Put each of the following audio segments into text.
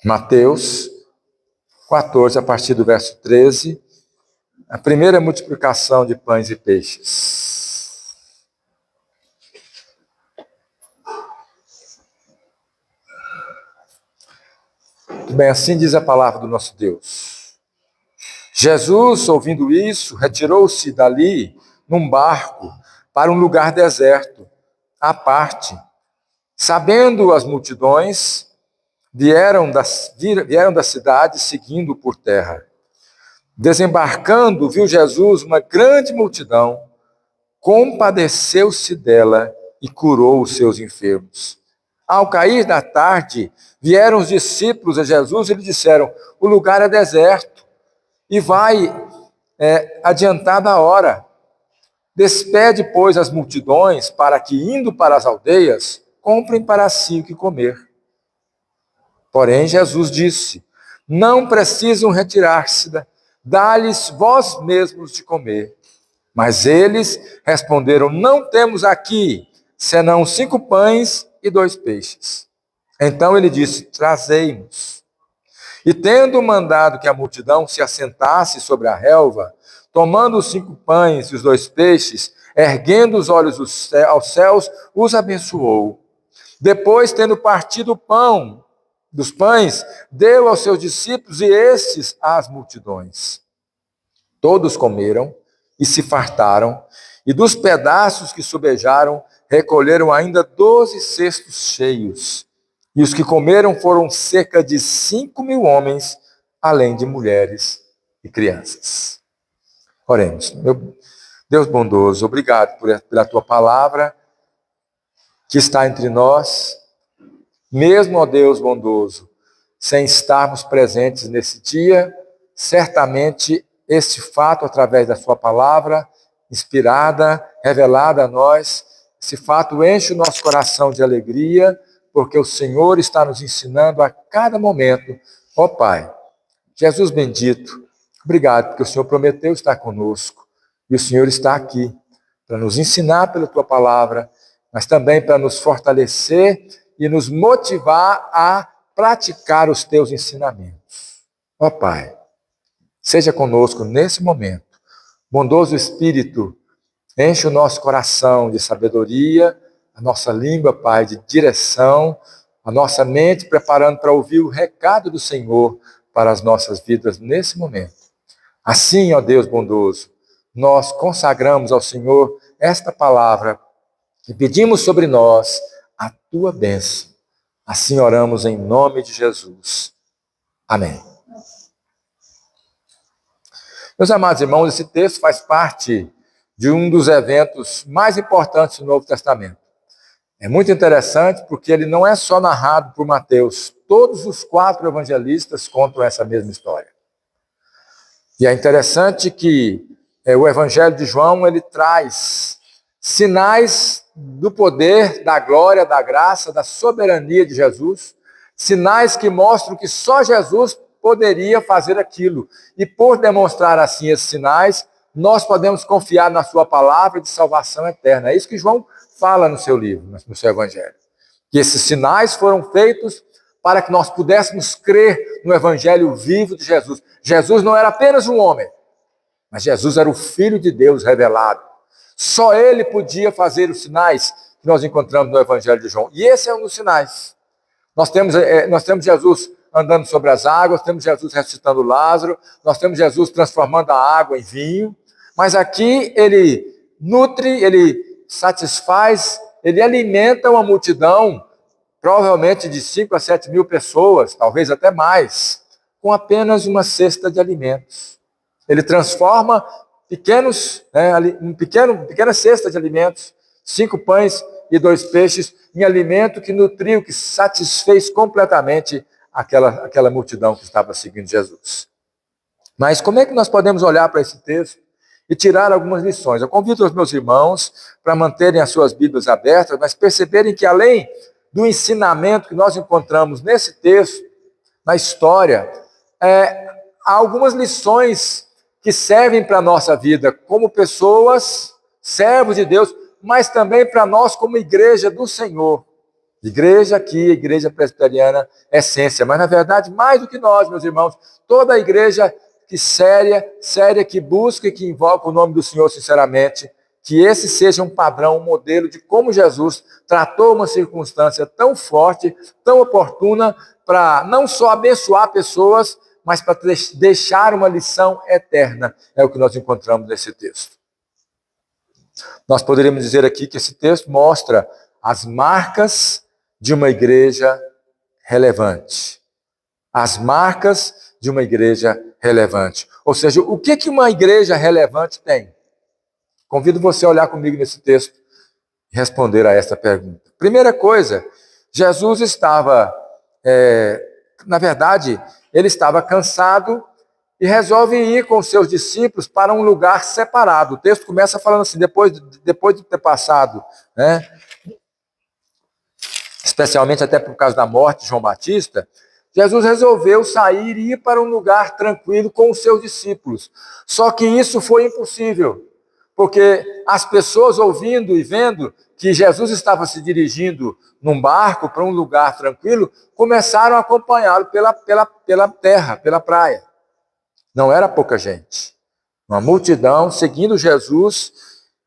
Mateus 14, a partir do verso 13, a primeira multiplicação de pães e peixes. Muito bem, assim diz a palavra do nosso Deus. Jesus, ouvindo isso, retirou-se dali num barco para um lugar deserto, à parte. Sabendo as multidões, vieram da cidade seguindo por terra. Desembarcando, viu Jesus uma grande multidão, compadeceu-se dela e curou os seus enfermos. Ao cair da tarde, vieram os discípulos a Jesus e lhe disseram: o lugar é deserto e vai adiantada a hora. Despede, pois, as multidões para que, indo para as aldeias, comprem para si o que comer. Porém, Jesus disse: não precisam retirar-se, dá-lhes vós mesmos de comer. Mas eles responderam: não temos aqui, senão 5 pães e 2 peixes. Então ele disse: trazei-nos. E tendo mandado que a multidão se assentasse sobre a relva, tomando os 5 pães e os 2 peixes, erguendo os olhos aos céus, os abençoou. Depois, tendo partido o pão dos pães, deu aos seus discípulos e estes às multidões. Todos comeram e se fartaram, e dos pedaços que sobejaram, recolheram ainda 12 cestos cheios. E os que comeram foram cerca de 5.000 homens, além de mulheres e crianças. Oremos. Meu Deus bondoso, obrigado pela tua palavra que está entre nós. Mesmo, ó Deus bondoso, sem estarmos presentes nesse dia, certamente este fato, através da sua palavra, inspirada, revelada a nós, esse fato enche o nosso coração de alegria, porque o Senhor está nos ensinando a cada momento. Ó Pai, Jesus bendito, obrigado, porque o Senhor prometeu estar conosco, e o Senhor está aqui para nos ensinar pela tua palavra, mas também para nos fortalecer e nos motivar a praticar os teus ensinamentos. Ó Pai, seja conosco nesse momento. Bondoso Espírito, enche o nosso coração de sabedoria, a nossa língua, Pai, de direção, a nossa mente preparando para ouvir o recado do Senhor para as nossas vidas nesse momento. Assim, ó Deus bondoso, nós consagramos ao Senhor esta palavra e pedimos sobre nós a tua bênção. Assim oramos em nome de Jesus. Amém. Meus amados irmãos, esse texto faz parte de um dos eventos mais importantes do Novo Testamento. É muito interessante porque ele não é só narrado por Mateus. Todos os 4 evangelistas contam essa mesma história. E é interessante que o Evangelho de João, ele traz sinais do poder, da glória, da graça, da soberania de Jesus, sinais que mostram que só Jesus poderia fazer aquilo. E por demonstrar assim esses sinais, nós podemos confiar na sua palavra de salvação eterna. É isso que João fala no seu livro, no seu evangelho. Que esses sinais foram feitos para que nós pudéssemos crer no evangelho vivo de Jesus. Jesus não era apenas um homem, mas Jesus era o Filho de Deus revelado. Só ele podia fazer os sinais que nós encontramos no evangelho de João. E esse é um dos sinais. Nós temos Jesus andando sobre as águas, temos Jesus ressuscitando Lázaro, nós temos Jesus transformando a água em vinho, mas aqui ele nutre, ele satisfaz, ele alimenta uma multidão, provavelmente de 5 a 7 mil pessoas, talvez até mais, com apenas uma cesta de alimentos. Ele transforma pequenas cestas de alimentos, 5 pães e 2 peixes, em alimento que nutriu, que satisfez completamente aquela multidão que estava seguindo Jesus. Mas como é que nós podemos olhar para esse texto e tirar algumas lições? Eu convido os meus irmãos para manterem as suas Bíblias abertas, mas perceberem que além do ensinamento que nós encontramos nesse texto, na história, há algumas lições que servem para a nossa vida como pessoas, servos de Deus, mas também para nós como igreja do Senhor. Igreja aqui, Igreja Presbiteriana Essência, mas na verdade, mais do que nós, meus irmãos, toda a igreja que séria, que busca e que invoca o nome do Senhor sinceramente, que esse seja um padrão, um modelo de como Jesus tratou uma circunstância tão forte, tão oportuna, para não só abençoar pessoas, mas para deixar uma lição eterna. É o que nós encontramos nesse texto. Nós poderíamos dizer aqui que esse texto mostra as marcas de uma igreja relevante. As marcas de uma igreja relevante. Ou seja, o que uma igreja relevante tem? Convido você a olhar comigo nesse texto e responder a essa pergunta. Primeira coisa, Jesus estava, na verdade, ele estava cansado e resolve ir com os seus discípulos para um lugar separado. O texto começa falando assim, depois de ter passado, né, especialmente até por causa da morte de João Batista, Jesus resolveu sair e ir para um lugar tranquilo com os seus discípulos. Só que isso foi impossível, porque as pessoas ouvindo e vendo que Jesus estava se dirigindo num barco para um lugar tranquilo, começaram a acompanhá-lo pela terra, pela praia. Não era pouca gente. Uma multidão seguindo Jesus,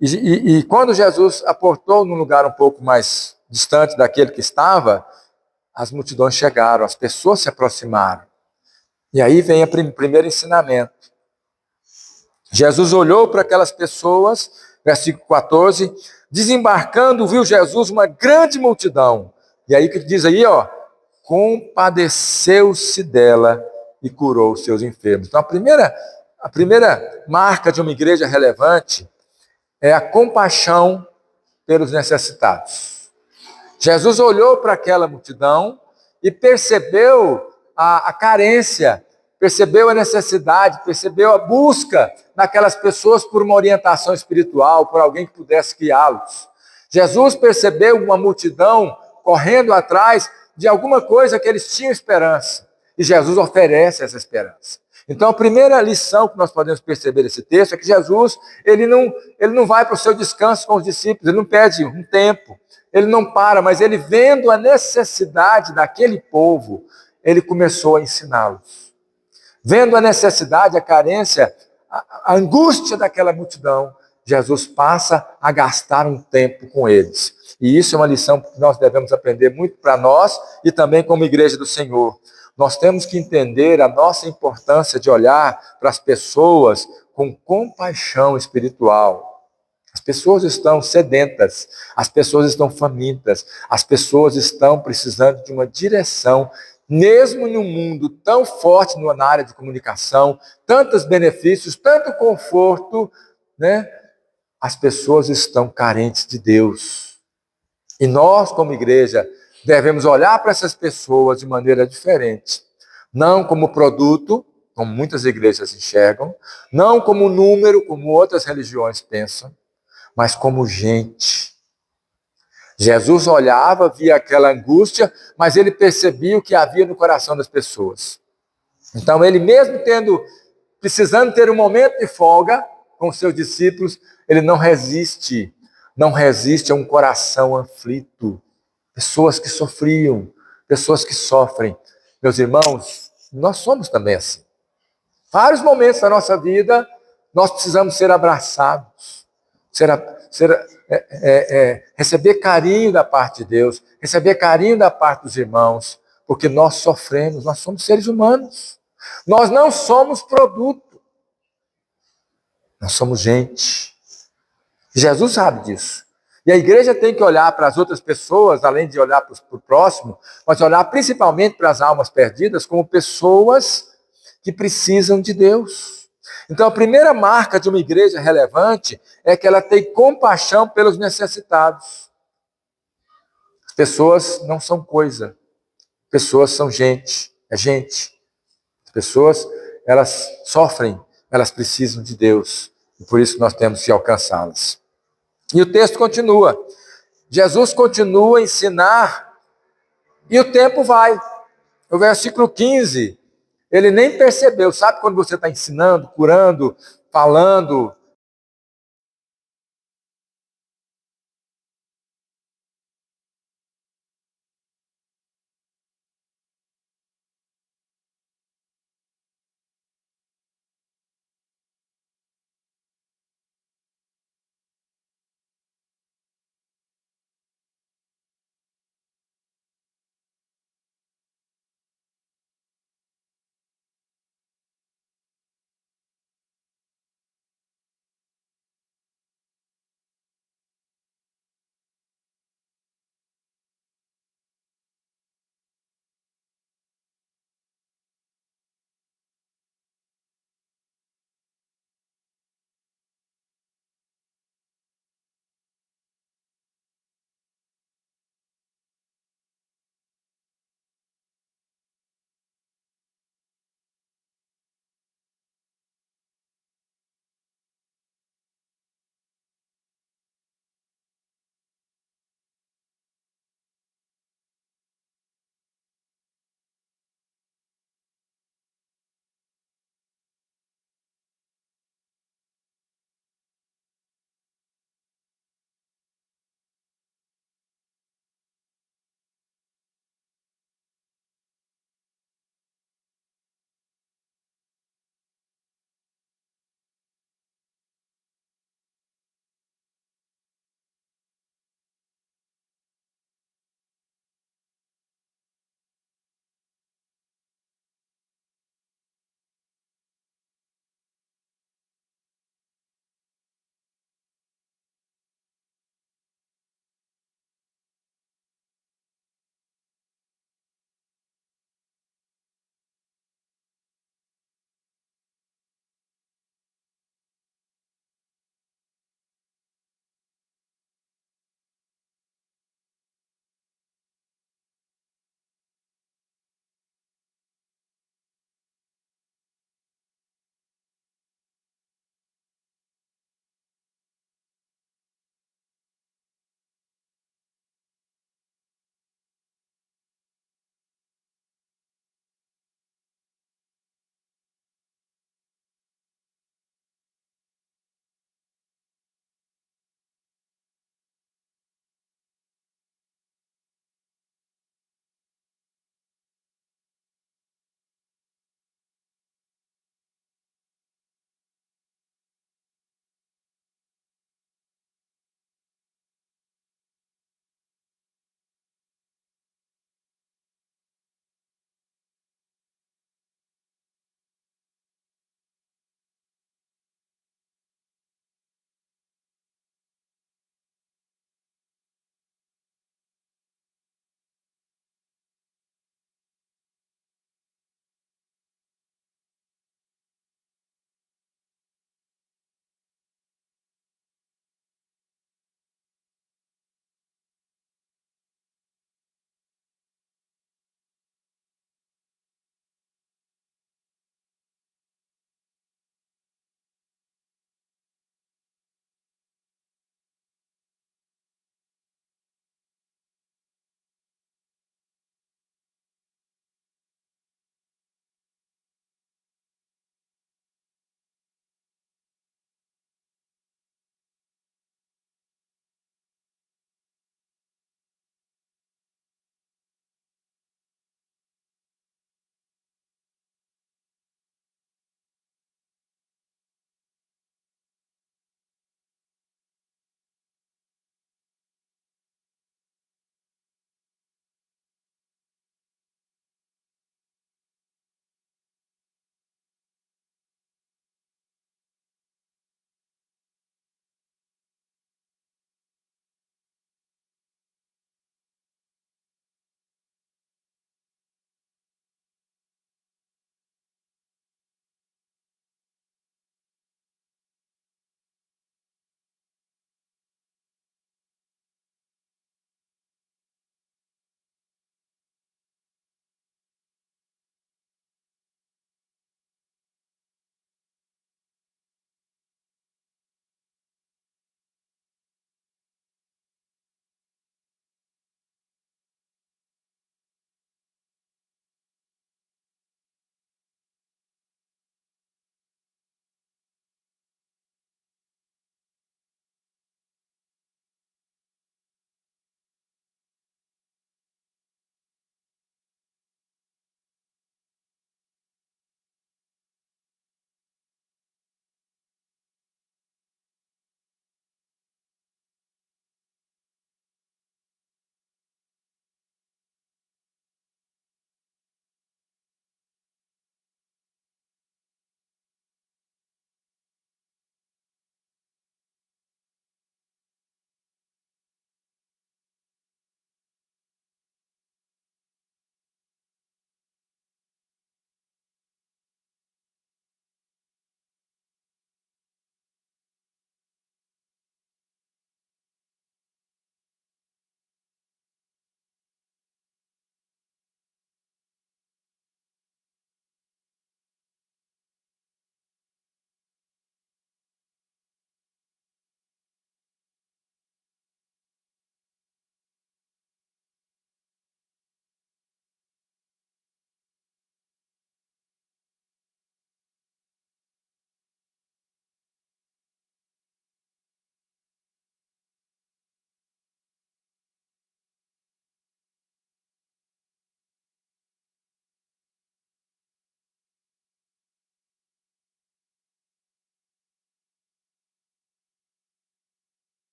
e quando Jesus aportou num lugar um pouco mais distante daquele que estava, as multidões chegaram, as pessoas se aproximaram. E aí vem o primeiro ensinamento. Jesus olhou para aquelas pessoas, versículo 14, desembarcando, viu Jesus uma grande multidão. E aí que diz aí, compadeceu-se dela e curou os seus enfermos. Então a primeira marca de uma igreja relevante é a compaixão pelos necessitados. Jesus olhou para aquela multidão e percebeu a carência, percebeu a necessidade, percebeu a busca naquelas pessoas por uma orientação espiritual, por alguém que pudesse guiá-los. Jesus percebeu uma multidão correndo atrás de alguma coisa que eles tinham esperança. E Jesus oferece essa esperança. Então, a primeira lição que nós podemos perceber nesse texto é que Jesus, ele não vai para o seu descanso com os discípulos, ele não pede um tempo, ele não para, mas ele, vendo a necessidade daquele povo, ele começou a ensiná-los. Vendo a necessidade, a carência, a angústia daquela multidão, Jesus passa a gastar um tempo com eles. E isso é uma lição que nós devemos aprender muito para nós e também como igreja do Senhor. Nós temos que entender a nossa importância de olhar para as pessoas com compaixão espiritual. As pessoas estão sedentas, as pessoas estão famintas, as pessoas estão precisando de uma direção, mesmo em um mundo tão forte na área de comunicação, tantos benefícios, tanto conforto, né? As pessoas estão carentes de Deus. E nós, como igreja, devemos olhar para essas pessoas de maneira diferente. Não como produto, como muitas igrejas enxergam, não como número, como outras religiões pensam, mas como gente. Jesus olhava, via aquela angústia, mas ele percebia o que havia no coração das pessoas. Então, ele mesmo precisando ter um momento de folga com seus discípulos, ele não resiste a um coração aflito. Pessoas que sofriam, pessoas que sofrem. Meus irmãos, nós somos também assim. Vários momentos da nossa vida, nós precisamos ser abraçados, receber carinho da parte de Deus, receber carinho da parte dos irmãos, porque nós sofremos, nós somos seres humanos. Nós não somos produto, nós somos gente. Jesus sabe disso. E a igreja tem que olhar para as outras pessoas, além de olhar para o próximo, mas olhar principalmente para as almas perdidas como pessoas que precisam de Deus. Então, a primeira marca de uma igreja relevante é que ela tem compaixão pelos necessitados. As pessoas não são coisa, pessoas são gente, é gente. As pessoas, elas sofrem, elas precisam de Deus, e por isso nós temos que alcançá-las. E o texto continua. Jesus continua a ensinar e o tempo vai. O versículo 15, ele nem percebeu. Sabe quando você está ensinando, curando, falando,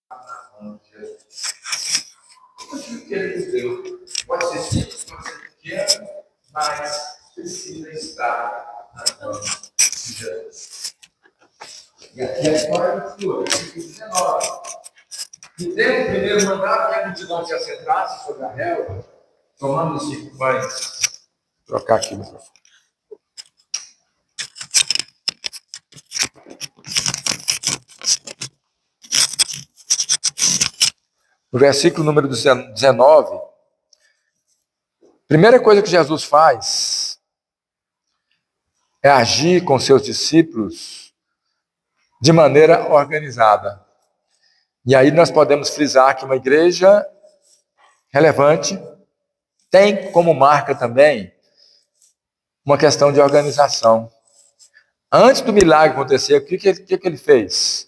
O que ele deu pode ser simples, pode ser pequeno, mas precisa estar nas mãos de Jesus. E aqui a história continua, versículo 19. E tendo o primeiro mandado que a multidão se assentasse sobre a relva, tomando os 5 pães. Vou trocar aqui o microfone. No versículo número 19, primeira coisa que Jesus faz é agir com seus discípulos de maneira organizada. E aí nós podemos frisar que uma igreja relevante tem como marca também uma questão de organização. Antes do milagre acontecer, o que ele fez?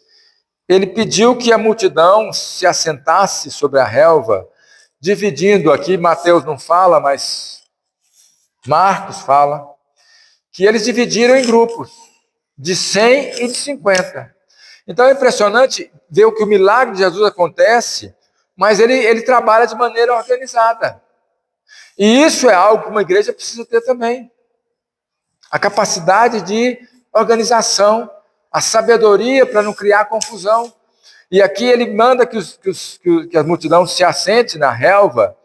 Ele pediu que a multidão se assentasse sobre a relva, dividindo aqui, Mateus não fala, mas Marcos fala, que eles dividiram em grupos, de 100 e de 50. Então é impressionante ver o que o milagre de Jesus acontece, mas ele trabalha de maneira organizada. E isso é algo que uma igreja precisa ter também. A capacidade de organização, a sabedoria para não criar confusão. E aqui ele manda que a multidão se assente na relva,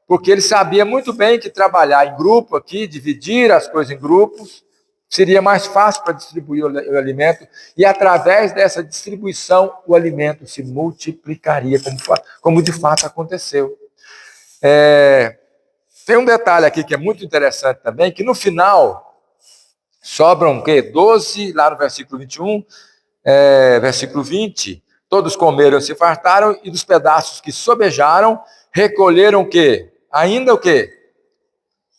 porque ele sabia muito bem que trabalhar em grupo aqui, dividir as coisas em grupos, seria mais fácil para distribuir o alimento, e através dessa distribuição o alimento se multiplicaria, como de fato aconteceu. Tem um detalhe aqui que é muito interessante também, que no final sobram o quê? 12, lá no versículo 21, versículo 20, todos comeram e se fartaram, e dos pedaços que sobejaram, recolheram o quê? Ainda o quê?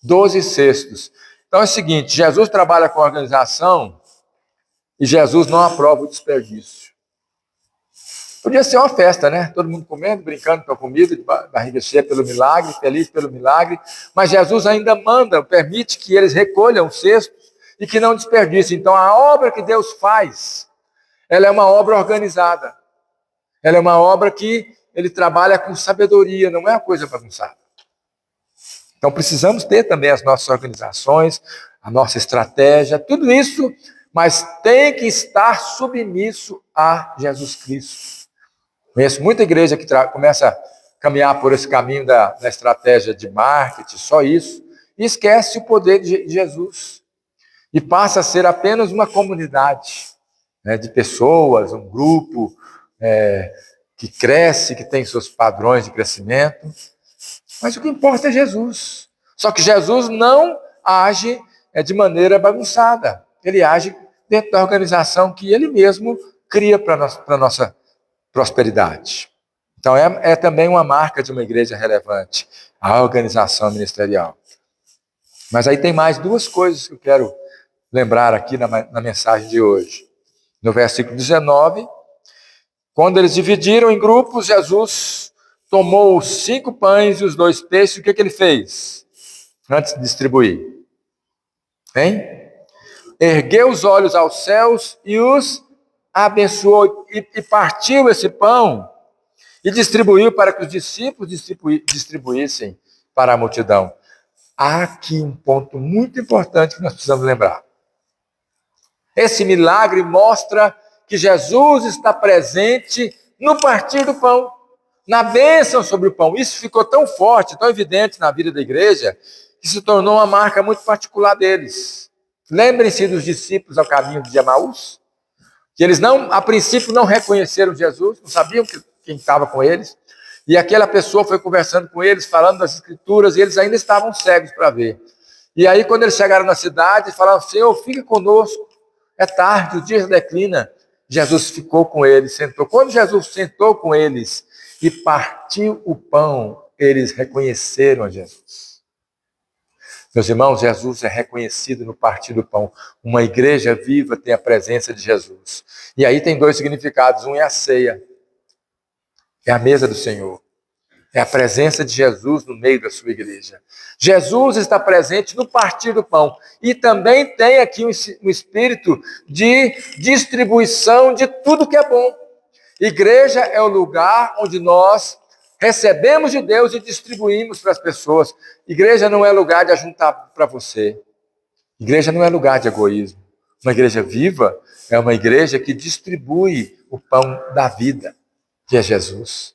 12 cestos. Então é o seguinte, Jesus trabalha com organização e Jesus não aprova o desperdício. Podia ser uma festa, né? Todo mundo comendo, brincando com a comida, de barriga cheia pelo milagre, feliz pelo milagre, mas Jesus ainda permite que eles recolham cestos e que não desperdicem. Então a obra que Deus faz, ela é uma obra organizada. Ela é uma obra que ele trabalha com sabedoria, não é uma coisa bagunçada. Então precisamos ter também as nossas organizações, a nossa estratégia, tudo isso, mas tem que estar submisso a Jesus Cristo. Conheço muita igreja que começa a caminhar por esse caminho da estratégia de marketing, só isso, e esquece o poder de Jesus. E passa a ser apenas uma comunidade, né, de pessoas, um grupo que cresce, que tem seus padrões de crescimento. Mas o que importa é Jesus. Só que Jesus não age de maneira bagunçada. Ele age dentro da organização que ele mesmo cria para a nossa prosperidade. Então é também uma marca de uma igreja relevante, a organização ministerial. Mas aí tem mais 2 coisas que eu quero lembrar aqui na mensagem de hoje. No versículo 19, quando eles dividiram em grupos, Jesus tomou os 5 pães e os 2 peixes, o que ele fez? Antes de distribuir. Hein? Ergueu os olhos aos céus e os abençoou, e partiu esse pão e distribuiu para que os discípulos distribuíssem para a multidão. Há aqui um ponto muito importante que nós precisamos lembrar. Esse milagre mostra que Jesus está presente no partir do pão, na bênção sobre o pão. Isso ficou tão forte, tão evidente na vida da igreja, que se tornou uma marca muito particular deles. Lembrem-se dos discípulos ao caminho de Emaús, que eles a princípio não reconheceram Jesus, não sabiam quem estava com eles, e aquela pessoa foi conversando com eles, falando das escrituras, e eles ainda estavam cegos para ver. E aí quando eles chegaram na cidade, falaram: Senhor, fica conosco, é tarde, o dia declina. Jesus ficou com eles, sentou. Quando Jesus sentou com eles e partiu o pão, eles reconheceram a Jesus. Meus irmãos, Jesus é reconhecido no partir do pão. Uma igreja viva tem a presença de Jesus. E aí tem 2 significados. Um é a ceia, é a mesa do Senhor. É a presença de Jesus no meio da sua igreja. Jesus está presente no partir do pão. E também tem aqui um espírito de distribuição de tudo que é bom. Igreja é o lugar onde nós recebemos de Deus e distribuímos para as pessoas. Igreja não é lugar de ajuntar para você. Igreja não é lugar de egoísmo. Uma igreja viva é uma igreja que distribui o pão da vida, que é Jesus.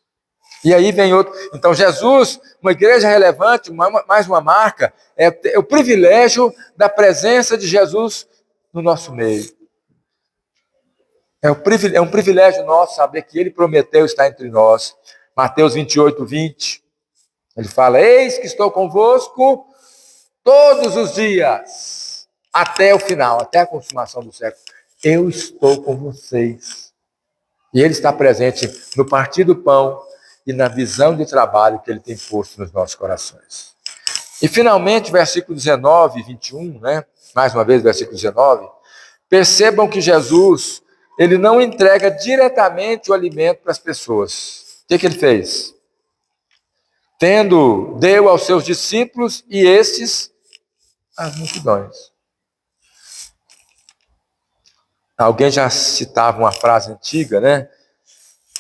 E aí vem outro. Então, Jesus, uma igreja relevante, mais uma marca, é o privilégio da presença de Jesus no nosso meio. É um privilégio nosso saber que Ele prometeu estar entre nós. Mateus 28, 20, ele fala: eis que estou convosco todos os dias, até o final, até a consumação do século. Eu estou com vocês. E Ele está presente no partir do pão e na visão de trabalho que Ele tem posto nos nossos corações. E finalmente, versículo 19 e 21, né? Mais uma vez, versículo 19. Percebam que Jesus, Ele não entrega diretamente o alimento para as pessoas. O que Ele fez? Deu aos seus discípulos e estes às multidões. Alguém já citava uma frase antiga, né?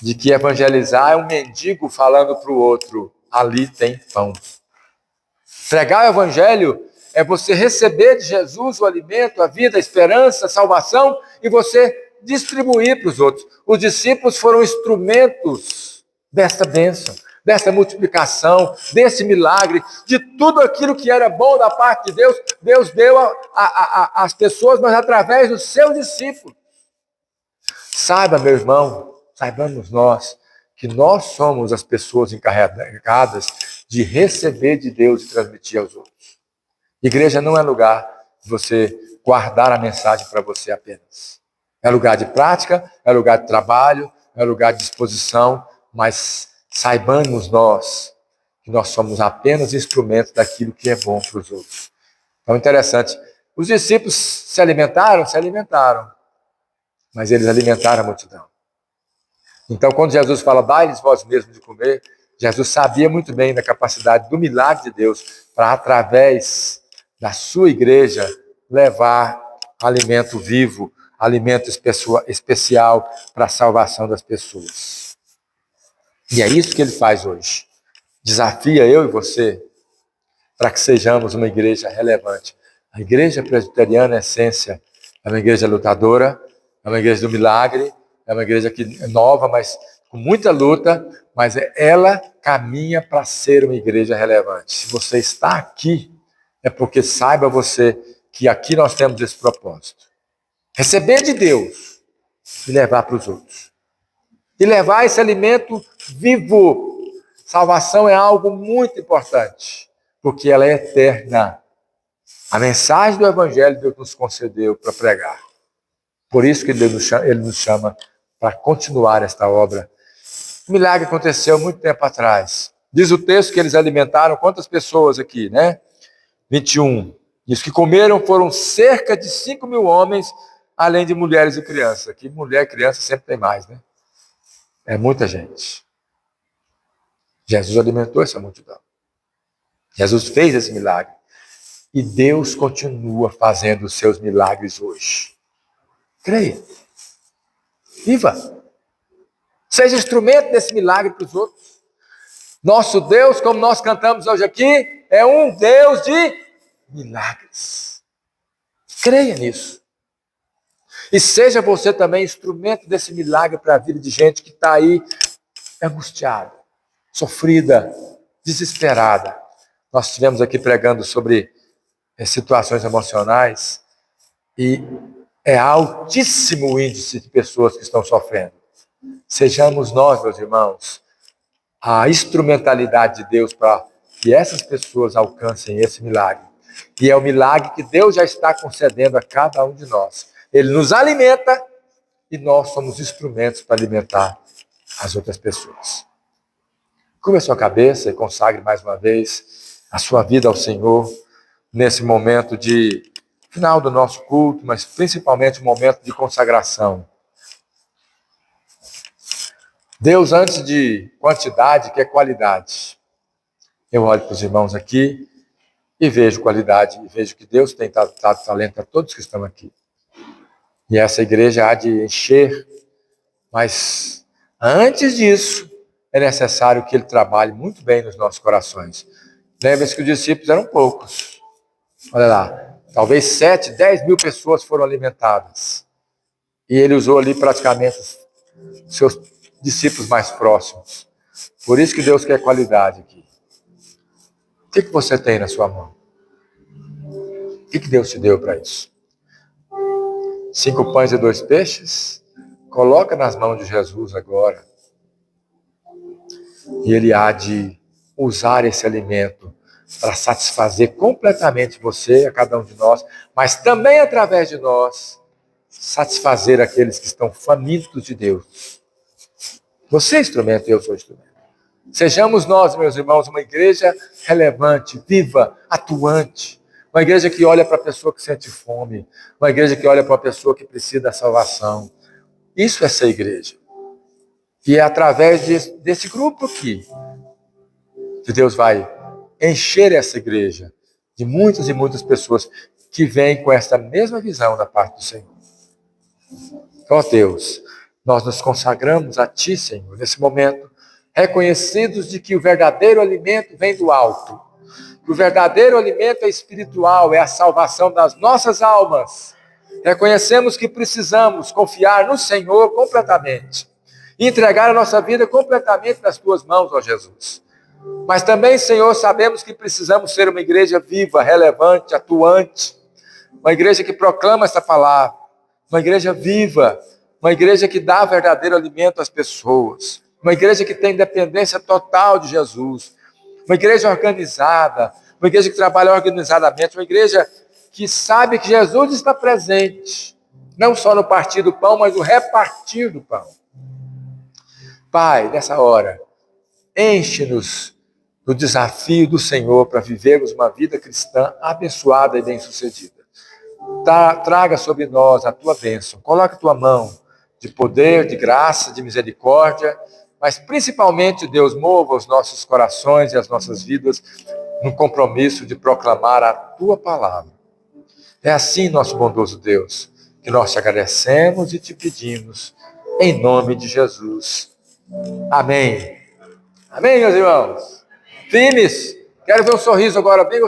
De que evangelizar é um mendigo falando para o outro: ali tem pão. Pregar o evangelho é você receber de Jesus o alimento, a vida, a esperança, a salvação, e você distribuir para os outros. Os discípulos foram instrumentos desta bênção, dessa multiplicação, desse milagre, de tudo aquilo que era bom da parte de Deus. Deus deu às pessoas, mas através dos seus discípulos. Saiba, meu irmão, saibamos nós, que nós somos as pessoas encarregadas de receber de Deus e transmitir aos outros. Igreja não é lugar de você guardar a mensagem para você apenas. É lugar de prática, é lugar de trabalho, é lugar de disposição, mas saibamos nós que nós somos apenas instrumentos daquilo que é bom para os outros. Então, interessante. Os discípulos se alimentaram, mas eles alimentaram a multidão. Então, quando Jesus fala, dai-lhes vós mesmos de comer, Jesus sabia muito bem da capacidade do milagre de Deus para, através da sua igreja, levar alimento vivo, alimento especial para a salvação das pessoas. E é isso que ele faz hoje. Desafia eu e você para que sejamos uma igreja relevante. A igreja presbiteriana, em essência, é uma igreja lutadora, é uma igreja do milagre, é uma igreja que é nova, mas com muita luta, mas ela caminha para ser uma igreja relevante. Se você está aqui, é porque saiba você que aqui nós temos esse propósito. Receber de Deus e levar para os outros. E levar esse alimento vivo. Salvação é algo muito importante, porque ela é eterna. A mensagem do Evangelho Deus nos concedeu para pregar. Por isso que Ele nos chama para continuar esta obra. O milagre aconteceu muito tempo atrás. Diz o texto que eles alimentaram quantas pessoas aqui, né? 21. E os que comeram foram cerca de 5.000 homens, além de mulheres e crianças. Aqui mulher e criança sempre tem mais, né? É muita gente. Jesus alimentou essa multidão. Jesus fez esse milagre. E Deus continua fazendo os seus milagres hoje. Creia. Viva. Seja instrumento desse milagre para os outros. Nosso Deus, como nós cantamos hoje aqui, é um Deus de milagres. Creia nisso. E seja você também instrumento desse milagre para a vida de gente que está aí angustiada, sofrida, desesperada. Nós estivemos aqui pregando sobre situações emocionais e é altíssimo o índice de pessoas que estão sofrendo. Sejamos nós, meus irmãos, a instrumentalidade de Deus para que essas pessoas alcancem esse milagre. E é o milagre que Deus já está concedendo a cada um de nós. Ele nos alimenta e nós somos instrumentos para alimentar as outras pessoas. Curva a sua cabeça e consagre mais uma vez a sua vida ao Senhor nesse momento de final do nosso culto, mas principalmente um momento de consagração. Deus, antes de quantidade, quer qualidade. Eu olho para os irmãos aqui e vejo qualidade, e vejo que Deus tem dado talento a todos que estão aqui. E essa igreja há de encher, mas Antes disso, é necessário que ele trabalhe muito bem nos nossos corações. Lembre-se que os discípulos eram poucos. Olha lá, talvez 7, 10 mil pessoas foram alimentadas. E ele usou ali praticamente os seus discípulos mais próximos. Por isso que Deus quer qualidade aqui. O que você tem na sua mão? O que Deus te deu para isso? 5 pães e 2 peixes? Coloca nas mãos de Jesus agora. E ele há de usar esse alimento para satisfazer completamente você, a cada um de nós, mas também através de nós, satisfazer aqueles que estão famintos de Deus. Você é instrumento e eu sou instrumento. Sejamos nós, meus irmãos, uma igreja relevante, viva, atuante. Uma igreja que olha para a pessoa que sente fome. Uma igreja que olha para a pessoa que precisa da salvação. Isso é ser igreja. E é através desse grupo aqui que Deus vai encher essa igreja de muitas e muitas pessoas que vêm com essa mesma visão da parte do Senhor. Ó Deus, nós nos consagramos a Ti, Senhor, nesse momento, reconhecidos de que o verdadeiro alimento vem do alto. Que o verdadeiro alimento é espiritual, é a salvação das nossas almas. Reconhecemos que precisamos confiar no Senhor completamente. E entregar a nossa vida completamente nas Tuas mãos, ó Jesus. Mas também, Senhor, sabemos que precisamos ser uma igreja viva, relevante, atuante. Uma igreja que proclama essa palavra. Uma igreja viva. Uma igreja que dá verdadeiro alimento às pessoas. Uma igreja que tem dependência total de Jesus. Uma igreja organizada. Uma igreja que trabalha organizadamente. Uma igreja que sabe que Jesus está presente. Não só no partir do pão, mas no repartir do pão. Pai, nessa hora, enche-nos do desafio do Senhor para vivermos uma vida cristã abençoada e bem-sucedida. Traga sobre nós a Tua bênção. Coloque a Tua mão de poder, de graça, de misericórdia, mas principalmente, Deus, mova os nossos corações e as nossas vidas no compromisso de proclamar a Tua palavra. É assim, nosso bondoso Deus, que nós te agradecemos e te pedimos, em nome de Jesus. Amém. Amém, meus irmãos? Firmes. Quero ver um sorriso agora bem